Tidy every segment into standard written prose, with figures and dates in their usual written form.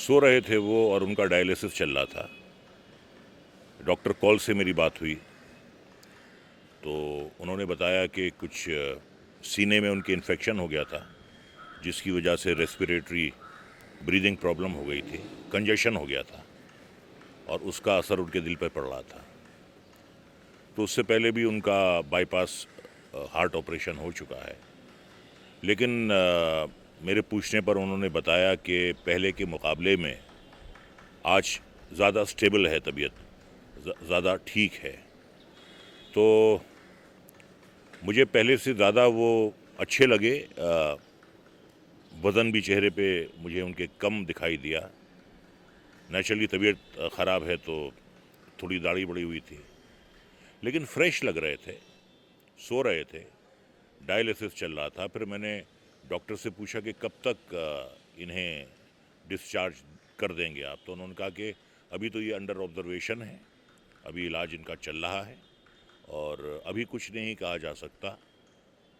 सो रहे थे वो और उनका डायलिसिस चल रहा था। डॉक्टर कॉल से मेरी बात हुई तो उन्होंने बताया कि कुछ सीने में उनके इन्फेक्शन हो गया था, जिसकी वजह से रेस्पिरेटरी ब्रीदिंग प्रॉब्लम हो गई थी, कंजेशन हो गया था और उसका असर उनके दिल पर पड़ रहा था। तो उससे पहले भी उनका बाईपास हार्ट ऑपरेशन हो चुका है, लेकिन मेरे पूछने पर उन्होंने बताया कि पहले के मुकाबले में आज ज़्यादा स्टेबल है तबीयत, ज़्यादा ठीक है। तो मुझे पहले से ज़्यादा वो अच्छे लगे। वज़न भी चेहरे पे मुझे उनके कम दिखाई दिया। नेचुरली तबीयत ख़राब है तो थोड़ी दाढ़ी बढ़ी हुई थी, लेकिन फ्रेश लग रहे थे, सो रहे थे, डायलिसिस चल रहा था। फिर मैंने डॉक्टर से पूछा कि कब तक इन्हें डिस्चार्ज कर देंगे आप। तो उन्होंने कहा कि अभी तो ये अंडर ऑब्जर्वेशन है, अभी इलाज इनका चल रहा है और अभी कुछ नहीं कहा जा सकता।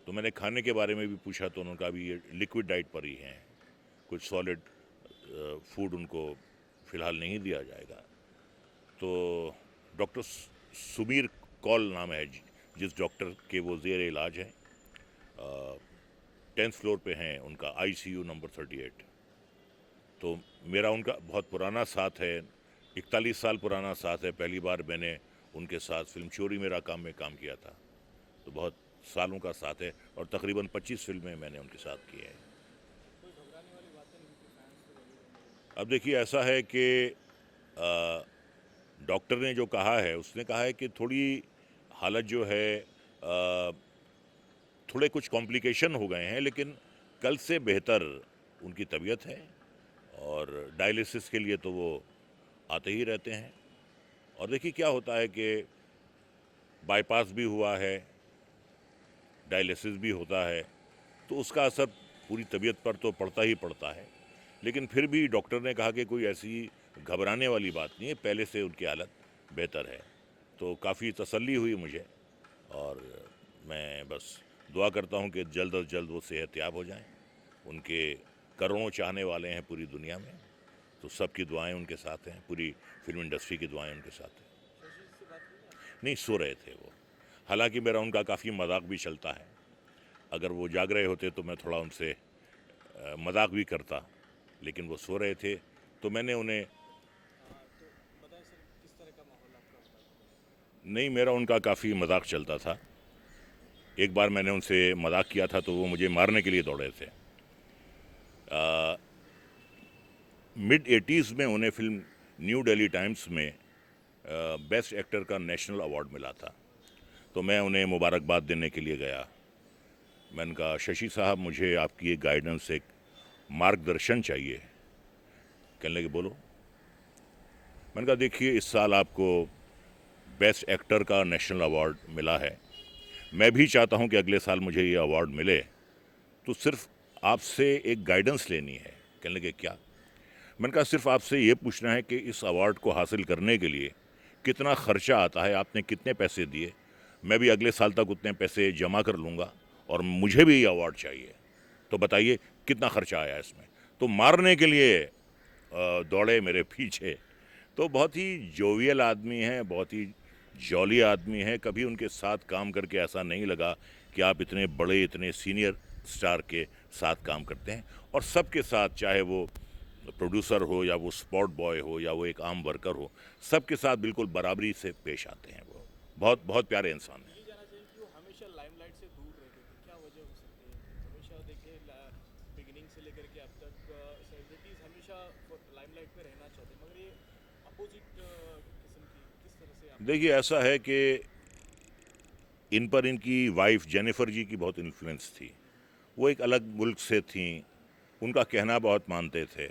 तो मैंने खाने के बारे में भी पूछा तो उन्होंने कहा अभी ये लिक्विड डाइट पर ही हैं, कुछ सॉलिड फूड उनको फ़िलहाल नहीं दिया जाएगा। तो डॉक्टर सुबीर कौल नाम है जिस डॉक्टर के वो ज़ेर इलाज हैं, 10th फ्लोर पे हैं, उनका ICU नंबर 38। तो मेरा उनका बहुत पुराना साथ है, 41 साल पुराना साथ है। पहली बार मैंने उनके साथ फिल्म चोरी मेरा काम में काम किया था, तो बहुत सालों का साथ है और तकरीबन 25 फिल्में मैंने उनके साथ की हैं। अब देखिए ऐसा है कि डॉक्टर ने जो कहा है, उसने कहा है कि थोड़ी हालत जो है थोड़े कुछ कॉम्प्लिकेशन हो गए हैं, लेकिन कल से बेहतर उनकी तबीयत है और डायलिसिस के लिए तो वो आते ही रहते हैं। और देखिए क्या होता है कि बाईपास भी हुआ है, डायलिसिस भी होता है, तो उसका असर पूरी तबीयत पर तो पड़ता ही पड़ता है। लेकिन फिर भी डॉक्टर ने कहा कि कोई ऐसी घबराने वाली बात नहीं है, पहले से उनकी हालत बेहतर है। तो काफ़ी तसल्ली हुई मुझे और मैं बस दुआ करता हूँ कि जल्द अज जल्द वो सेहतयाब हो जाएं। उनके करोड़ों चाहने वाले हैं पूरी दुनिया में, तो सबकी दुआएं उनके साथ हैं, पूरी फिल्म इंडस्ट्री की दुआएं उनके साथ हैं। नहीं, सो रहे थे वो। हालांकि मेरा उनका काफ़ी मजाक भी चलता है। अगर वो जाग रहे होते तो मैं थोड़ा उनसे मजाक भी करता, लेकिन वो सो रहे थे तो मैंने उन्हें नहीं, मेरा उनका काफ़ी मजाक चलता था। एक बार मैंने उनसे मजाक किया था तो वो मुझे मारने के लिए दौड़े थे। मिड 80s में उन्हें फिल्म न्यू दिल्ली टाइम्स में बेस्ट एक्टर का नेशनल अवार्ड मिला था, तो मैं उन्हें मुबारकबाद देने के लिए गया। मैंने कहा शशि साहब, मुझे आपकी एक गाइडेंस, एक मार्गदर्शन चाहिए। कहने लगे बोलो। मैंने कहा देखिए, इस साल आपको बेस्ट एक्टर का नेशनल अवार्ड मिला है, मैं भी चाहता हूं कि अगले साल मुझे ये अवार्ड मिले, तो सिर्फ आपसे एक गाइडेंस लेनी है। कहने लगे क्या? मैंने कहा सिर्फ आपसे ये पूछना है कि इस अवार्ड को हासिल करने के लिए कितना खर्चा आता है, आपने कितने पैसे दिए, मैं भी अगले साल तक उतने पैसे जमा कर लूँगा और मुझे भी ये अवार्ड चाहिए, तो बताइए कितना खर्चा आया इसमें। तो मारने के लिए दौड़े मेरे पीछे। तो बहुत ही जोवियल आदमी हैं, बहुत ही जॉली आदमी हैं। कभी उनके साथ काम करके ऐसा नहीं लगा कि आप इतने बड़े, इतने सीनियर स्टार के साथ काम करते हैं। और सबके साथ, चाहे वो प्रोड्यूसर हो या वो स्पॉट बॉय हो या वो एक आम वर्कर हो, सबके साथ बिल्कुल बराबरी से पेश आते हैं। वो बहुत बहुत प्यारे इंसान हैं। ये जानना चाहिए कि वो हमेशा लाइमलाइट से दूर रहते थे, क्या वजह हो सकती है? हमेशा देखिए बिगिनिंग से लेकर के अब तक सेलिब्रिटीज हमेशा लाइमलाइट में रहना चाहते हैं, मगर ये अपोजिट किस्म की किस तरह से आप देखिए ऐसा है कि इन पर इनकी वाइफ जेनिफर जी की बहुत इन्फ्लुएंस थी। वो एक अलग मुल्क से थी, उनका कहना बहुत मानते थे।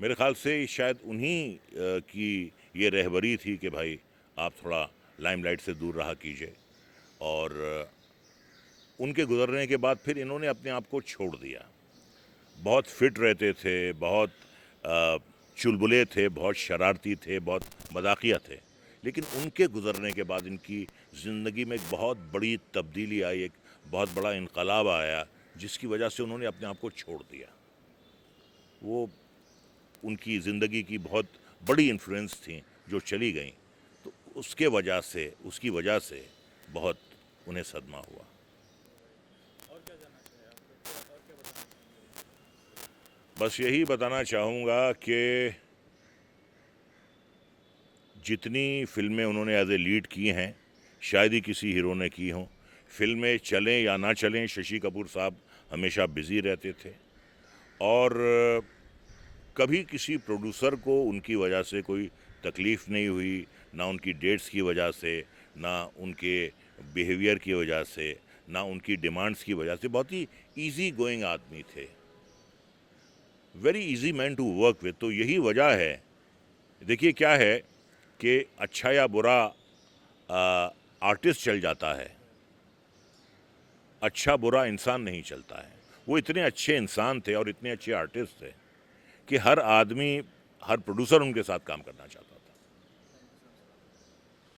मेरे ख्याल से शायद उन्हीं की ये रहबरी थी कि भाई आप थोड़ा लाइमलाइट से दूर रहा कीजिए। और उनके गुजरने के बाद फिर इन्होंने अपने आप को छोड़ दिया। बहुत फिट रहते थे, बहुत चुलबुले थे, बहुत शरारती थे, बहुत मजाकिया थे। लेकिन उनके गुजरने के बाद इनकी ज़िंदगी में एक बहुत बड़ी तब्दीली आई, एक बहुत बड़ा इनकलाब आया, जिसकी वजह से उन्होंने अपने आप को छोड़ दिया। वो उनकी ज़िंदगी की बहुत बड़ी इन्फ्लुएंस थी जो चली गई, तो उसकी वजह से बहुत उन्हें सदमा हुआ। और क्या जानना चाहिए आपको, और क्या बताना चाहेंगे? बस यही बताना चाहूँगा कि जितनी फिल्में उन्होंने एज ए लीड की हैं, शायद ही किसी हीरो ने की हों। फिल्में चलें या ना चलें, शशि कपूर साहब हमेशा बिज़ी रहते थे, और कभी किसी प्रोड्यूसर को उनकी वजह से कोई तकलीफ़ नहीं हुई, ना उनकी डेट्स की वजह से, ना उनके बिहेवियर की वजह से, ना उनकी डिमांड्स की वजह से। बहुत ही इजी गोइंग आदमी थे, very easy man to work with. तो यही वजह है। देखिए क्या है कि अच्छा या बुरा आर्टिस्ट चल जाता है, अच्छा बुरा इंसान नहीं चलता है। वो इतने अच्छे इंसान थे और इतने अच्छे आर्टिस्ट थे कि हर आदमी, हर प्रोड्यूसर उनके साथ काम करना चाहता था।